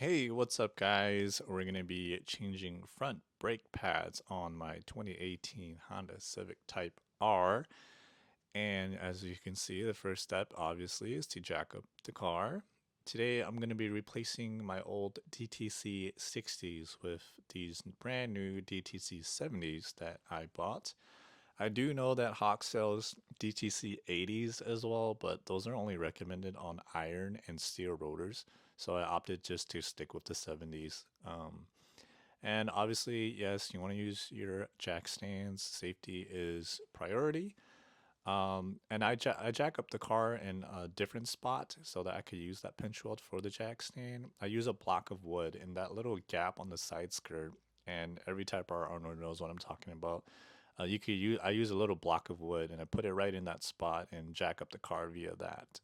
Hey, what's up, guys? We're going to be changing front brake pads on my 2018 Honda Civic Type R. And as you can see, the first step obviously is to jack up the car. Today, I'm going to be replacing my old DTC 60s with these brand new DTC 70s that I bought. I do know that Hawk sells DTC 80s as well, but those are only recommended on iron and steel rotors. So I opted just to stick with the 70s. And obviously, yes, you want to use your jack stands. Safety is priority. And I jack up the car in a different spot so that I could use that pinch weld for the jack stand. I use a block of wood in that little gap on the side skirt, and every Type R owner knows what I'm talking about. You could use I use a little block of wood and I put it right in that spot and jack up the car via that.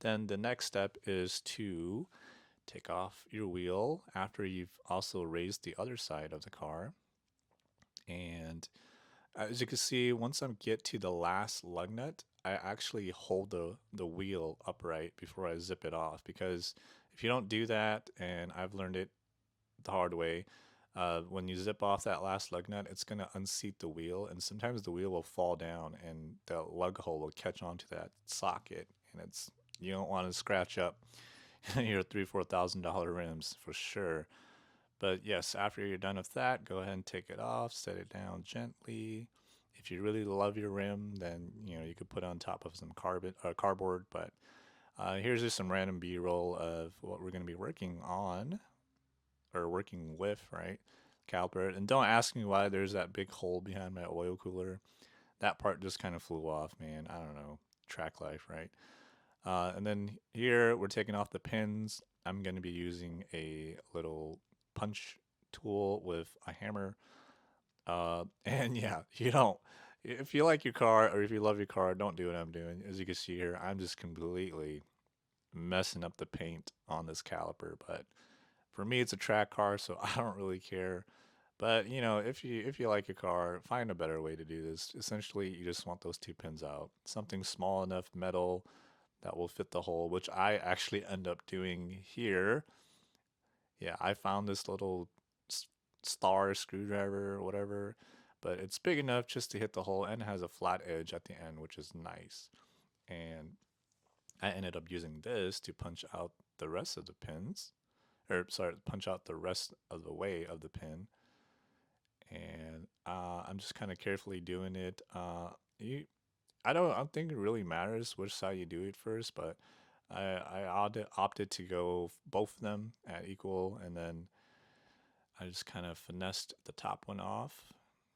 Then the next step is to take off your wheel after you've also raised the other side of the car. And as you can see, once I get to the last lug nut, I actually hold the wheel upright before I zip it off, because if you don't do that, and I've learned it the hard way, when you zip off that last lug nut, it's going to unseat the wheel, and sometimes the wheel will fall down and the lug hole will catch onto that socket, and it's you don't want to scratch up your $3,000-4,000 rims for sure. But yes, after you're done with that, go ahead and take it off, set it down gently. If you really love your rim, then you could put it on top of some cardboard. But here's just some random B-roll of what we're going to be working on or working with, right? Caliper. And don't ask me why there's that big hole behind my oil cooler. That part just kind of flew off, man. I don't know. Track life, right? And then here we're taking off the pins. I'm going to be using a little punch tool with a hammer. And yeah, if you like your car or if you love your car, don't do what I'm doing. As you can see here, I'm just completely messing up the paint on this caliper. But for me, it's a track car, so I don't really care. But if you like your car, find a better way to do this. Essentially, you just want those two pins out. Something small enough metal that will fit the hole, which I actually end up doing here. Yeah, I found this little star screwdriver or whatever, but it's big enough just to hit the hole and has a flat edge at the end, which is nice. And I ended up using this to punch out the rest of the pins, or sorry, punch out the rest of the way of the pin. And I'm just kind of carefully doing it. I don't think it really matters which side you do it first, but I opted to go both of them at equal, and then I just kind of finessed the top one off.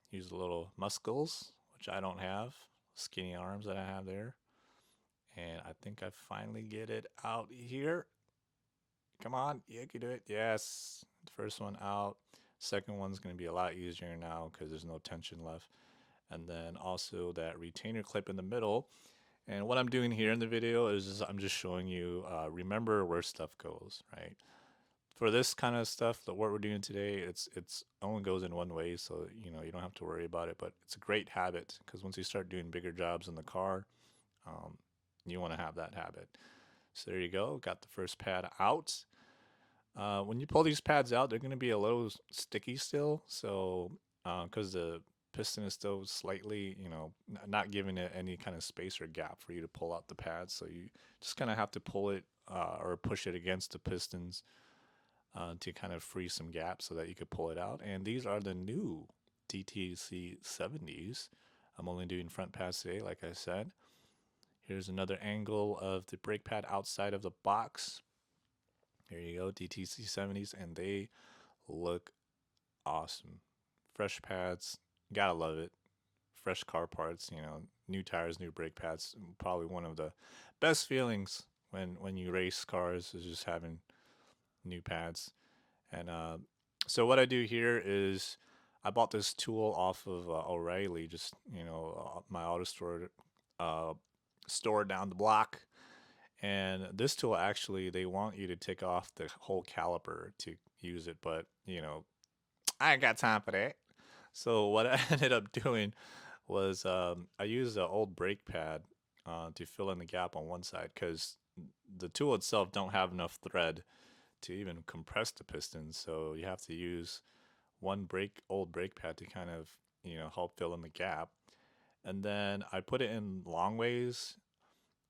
Use a little muscles, which I don't have, skinny arms that I have there, and I think I finally get it out here. Come on, you can do it. Yes, the first one out. Second one's going to be a lot easier now because there's no tension left. And then also that retainer clip in the middle. And what I'm doing here in the video is I'm just showing you, remember where stuff goes, right? For this kind of stuff, what we're doing today, it's only goes in one way, so you don't have to worry about it. But it's a great habit because once you start doing bigger jobs in the car, um, you want to have that habit. So there you go. Got the first pad out. When you pull these pads out, they're going to be a little sticky still. So because the piston is still slightly, not giving it any kind of space or gap for you to pull out the pads. So you just kind of have to pull it or push it against the pistons to kind of free some gaps so that you could pull it out. And these are the new DTC 70s. I'm only doing front pads today, like I said. Here's another angle of the brake pad outside of the box. Here you go, DTC 70s, and they look awesome. Fresh pads, gotta love it. Fresh car parts, new tires, new brake pads. Probably one of the best feelings when you race cars is just having new pads. And so what I do here is I bought this tool off of O'Reilly, just my auto uh, store down the block. And this tool actually, they want you to take off the whole caliper to use it, but I ain't got time for that. So what I ended up doing was I used an old brake pad to fill in the gap on one side because the tool itself don't have enough thread to even compress the pistons. So you have to use one old brake pad to kind of, help fill in the gap. And then I put it in long ways,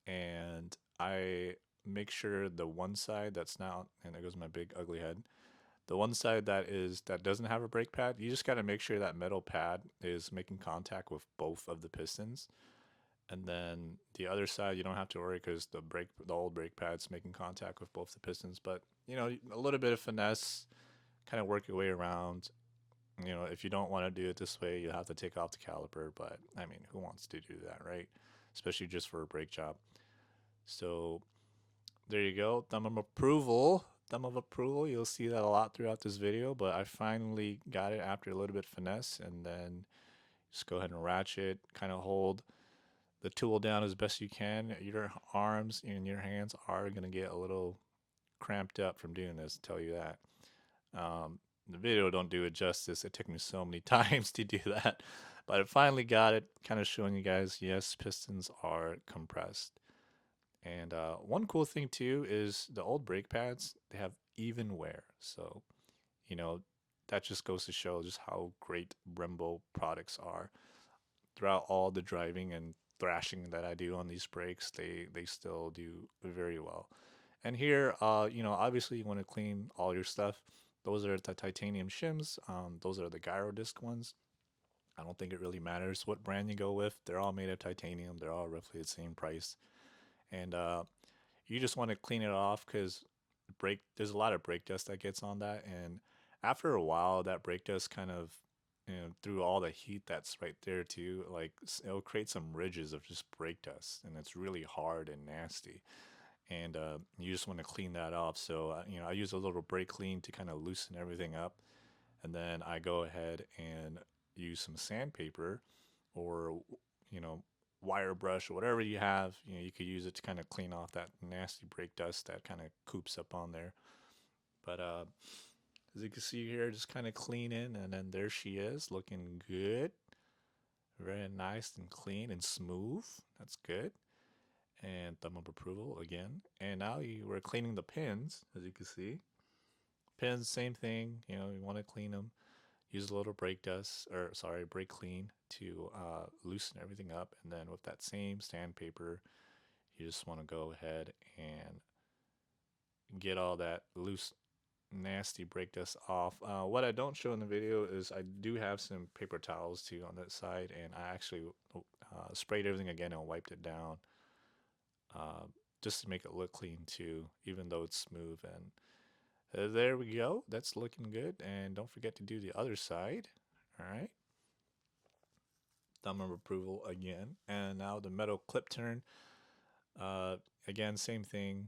and I make sure the one side that's not, and there goes my big ugly head. The one side that doesn't have a brake pad, you just got to make sure that metal pad is making contact with both of the pistons. And then the other side, you don't have to worry because the old brake pad's making contact with both the pistons. But a little bit of finesse, kind of work your way around. If you don't want to do it this way, you have to take off the caliper. But I mean, who wants to do that, right? Especially just for a brake job. So there you go. Thumb of approval. Thumb of approval. You'll see that a lot throughout this video, but I finally got it after a little bit of finesse, and then just go ahead and ratchet, kind of hold the tool down as best you can. Your arms and your hands are going to get a little cramped up from doing this, I'll tell you that. The video don't do it justice. It took me so many times to do that, but I finally got it, kind of showing you guys, yes, pistons are compressed. And one cool thing too is the old brake pads, they have even wear. So, you know, that just goes to show just how great Brembo products are. Throughout all the driving and thrashing that I do on these brakes, they still do very well. And here, obviously you want to clean all your stuff. Those are the titanium shims. Those are the gyro disc ones. I don't think it really matters what brand you go with. They're all made of titanium. They're all roughly the same price. And you just want to clean it off because there's a lot of brake dust that gets on that, and after a while that brake dust kind of, through all the heat that's right there too, like it'll create some ridges of just brake dust, and it's really hard and nasty. And you just want to clean that off. So I use a little brake clean to kind of loosen everything up, and then I go ahead and use some sandpaper, or you know wire brush or whatever you have. You could use it to kind of clean off that nasty brake dust that kind of coops up on there. But as you can see here, just kind of clean in, and then there she is, looking good, very nice and clean and smooth. That's good. And thumb up approval again. And now we're cleaning the pins, as you can see. Pins, same thing. You want to clean them. Use a little brake clean to loosen everything up, and then with that same sandpaper, you just want to go ahead and get all that loose, nasty brake dust off. What I don't show in the video is I do have some paper towels too on that side, and I actually sprayed everything again and wiped it down, uh, just to make it look clean too, even though it's smooth. And there we go. That's looking good. And don't forget to do the other side. All right. Thumb of approval again. And now the metal clip turn. Again, same thing.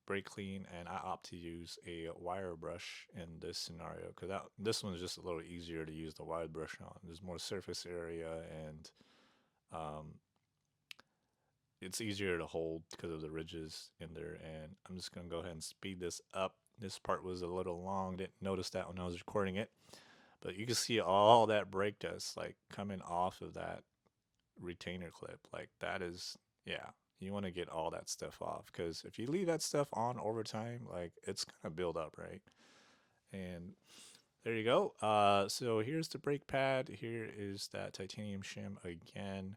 Brake clean, and I opt to use a wire brush in this scenario because this one is just a little easier to use the wire brush on. There's more surface area, and um, it's easier to hold because of the ridges in there. And I'm just gonna go ahead and speed this up. This part was a little long. Didn't notice that when I was recording it, but you can see all that brake dust like coming off of that retainer clip. Like that is, yeah, you want to get all that stuff off because if you leave that stuff on over time, like it's gonna build up, right? And there you go. So here's the brake pad. Here is that titanium shim again.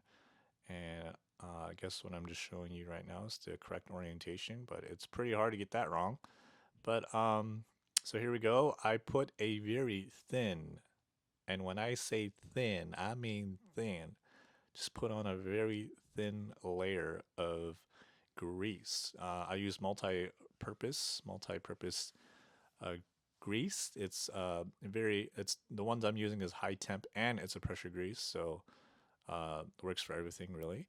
And I guess what I'm just showing you right now is the correct orientation, but it's pretty hard to get that wrong. But so here we go. I put a very thin, and when I say thin, I mean thin. Just put on a very thin layer of grease. I use multi-purpose uh, grease. It's the ones I'm using is high temp, and it's a pressure grease, so works for everything really.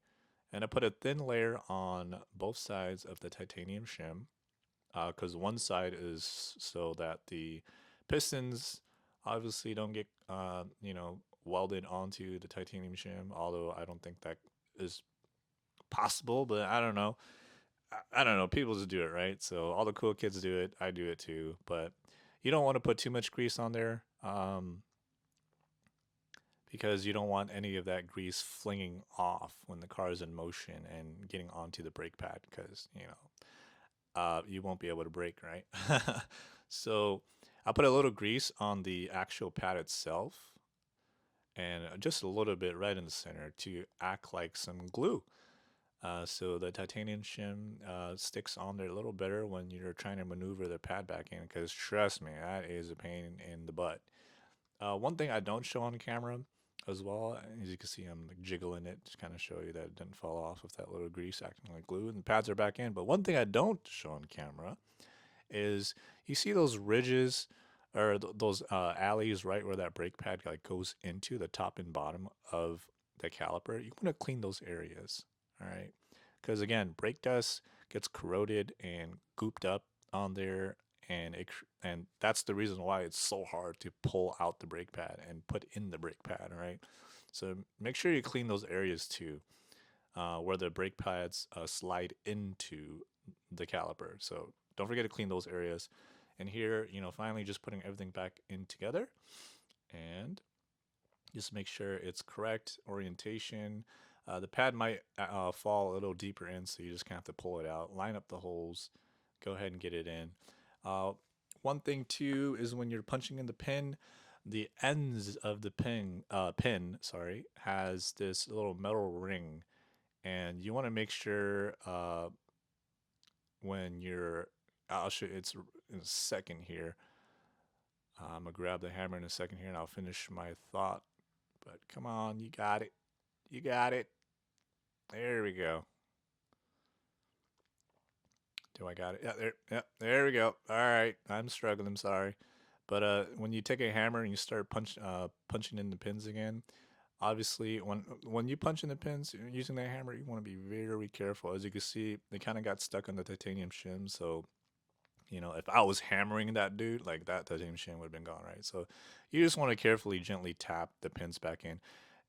And I put a thin layer on both sides of the titanium shim, because one side is so that the pistons obviously don't get welded onto the titanium shim. Although I don't think that is possible, but I don't know. I don't know. People just do it, right? So all the cool kids do it. I do it too, but you don't want to put too much grease on there. Because you don't want any of that grease flinging off when the car is in motion and getting onto the brake pad, because you won't be able to brake, right? So I'll put a little grease on the actual pad itself and just a little bit right in the center to act like some glue. So the titanium shim sticks on there a little better when you're trying to maneuver the pad back in, because trust me, that is a pain in the butt. One thing I don't show on camera as well, as you can see, I'm like jiggling it to kind of show you that it didn't fall off with that little grease acting like glue, and the pads are back in. But one thing I don't show on camera is you see those ridges or those alleys right where that brake pad like goes into the top and bottom of the caliper. You want to clean those areas, all right? Because again, brake dust gets corroded and gooped up on there, and and that's the reason why it's so hard to pull out the brake pad and put in the brake pad, all right? So make sure you clean those areas too, where the brake pads slide into the caliper. So don't forget to clean those areas. And here, finally just putting everything back in together and just make sure it's correct orientation. The pad might fall a little deeper in, so you just kind of have to pull it out, line up the holes, go ahead and get it in. Uh, One thing too is when you're punching in the pin, the ends of the pin, sorry, has this little metal ring, and you want to make sure when you're, I'll show you, it's in a second here. I'm gonna grab the hammer in a second here, and I'll finish my thought. But come on, you got it. You got it. There we go. Do I got it? Yeah, there. Yeah, there we go. All right, I'm struggling. I'm sorry, but when you take a hammer and you start punching in the pins again, obviously when you punch in the pins using that hammer, you want to be very careful. As you can see, they kind of got stuck on the titanium shim, so if I was hammering that dude, like that titanium shim would have been gone, right? So you just want to carefully, gently tap the pins back in.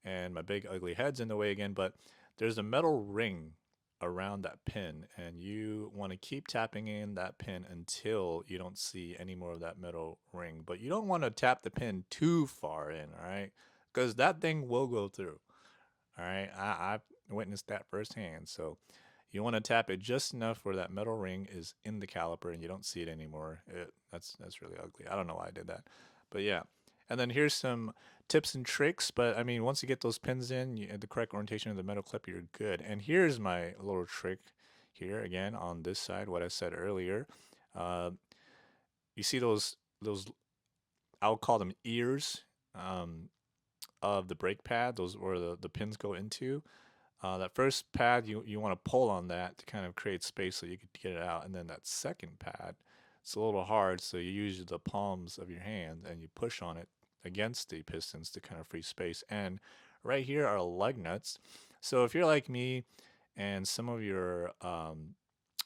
And my big ugly head's in the way again, but there's a metal ring around that pin, and you want to keep tapping in that pin until you don't see any more of that metal ring. But you don't want to tap the pin too far in, all right? Because that thing will go through. All right, I've witnessed that firsthand. So you want to tap it just enough where that metal ring is in the caliper and you don't see it anymore. That's really ugly. I don't know why I did that, but yeah. And then here's some tips and tricks. But I mean, once you get those pins in, the correct orientation of the metal clip, you're good. And here's my little trick here again on this side. What I said earlier. Uh, you see those I'll call them ears of the brake pad. Those where the pins go into. That first pad, you want to pull on that to kind of create space so you can get it out. And then that second pad, it's a little hard, so you use the palms of your hand and you push on it against the pistons to kind of free space. And right here are lug nuts. So if you're like me and some of your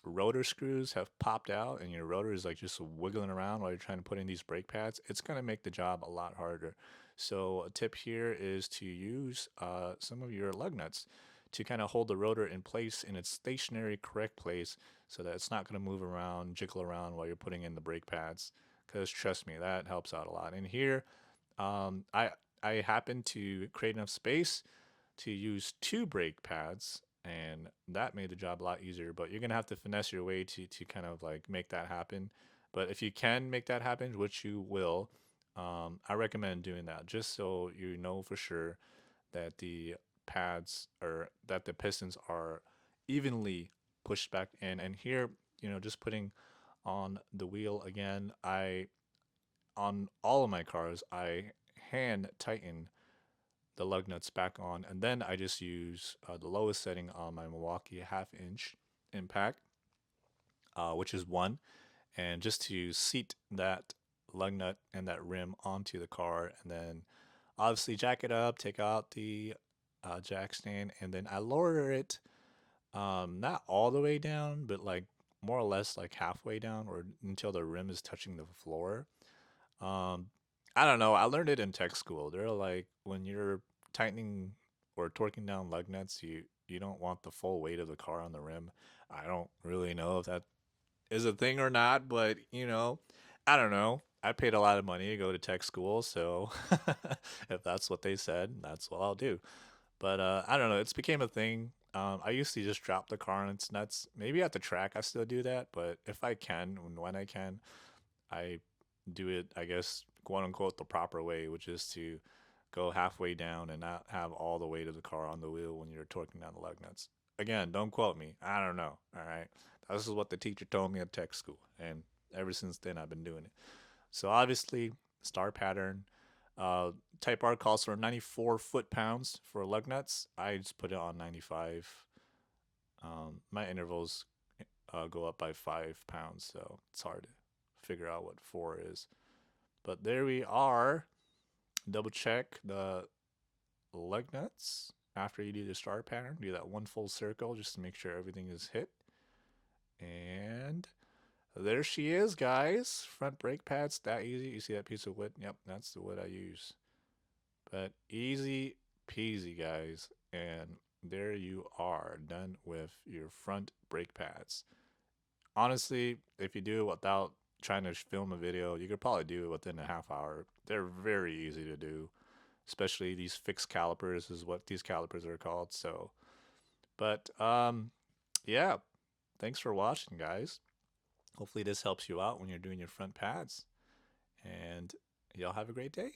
rotor screws have popped out and your rotor is like just wiggling around while you're trying to put in these brake pads, it's going to make the job a lot harder. So a tip here is to use some of your lug nuts to kind of hold the rotor in place in its stationary correct place so that it's not going to move around, jiggle around while you're putting in the brake pads. Because trust me, that helps out a lot. And here, I happen to create enough space to use two brake pads, and that made the job a lot easier. But you're gonna have to finesse your way to kind of like make that happen. But if you can make that happen, which you will, I recommend doing that just so you know for sure that the pads or that the pistons are evenly pushed back in. And here, just putting on the wheel again, I on all of my cars, I hand tighten the lug nuts back on, and then I just use the lowest setting on my Milwaukee half-inch impact, which is one, and just to seat that lug nut and that rim onto the car, and then obviously jack it up, take out the jack stand, and then I lower it not all the way down, but like more or less like halfway down, or until the rim is touching the floor. Um, I don't know. I learned it in tech school. They're like when you're tightening or torquing down lug nuts, you don't want the full weight of the car on the rim. I don't really know if that is a thing or not, but I don't know. I paid a lot of money to go to tech school, so if that's what they said, that's what I'll do. But I don't know. It's became a thing. I used to just drop the car on its nuts. Maybe at the track I still do that, but if I can, when I can, I do it, I guess, quote unquote, the proper way, which is to go halfway down and not have all the weight of the car on the wheel when you're torquing down the lug nuts. Again, don't quote me. I don't know. All right. This is what the teacher told me at tech school. And ever since then, I've been doing it. So obviously, star pattern. Uh, Type R calls for 94 foot pounds for lug nuts. I just put it on 95. My intervals go up by 5 pounds, so it's hard to figure out what four is. But there we are. Double check the lug nuts after you do the star pattern. Do that one full circle just to make sure everything is hit. And there she is, guys. Front brake pads, that easy. You see that piece of wood? Yep, that's the wood I use. But easy peasy, guys. And there you are, done with your front brake pads. Honestly, if you do it without trying to film a video, you could probably do it within a half hour. They're very easy to do, especially these fixed calipers is what these calipers are called. So, but yeah, thanks for watching, guys. Hopefully this helps you out when you're doing your front pads, and y'all have a great day.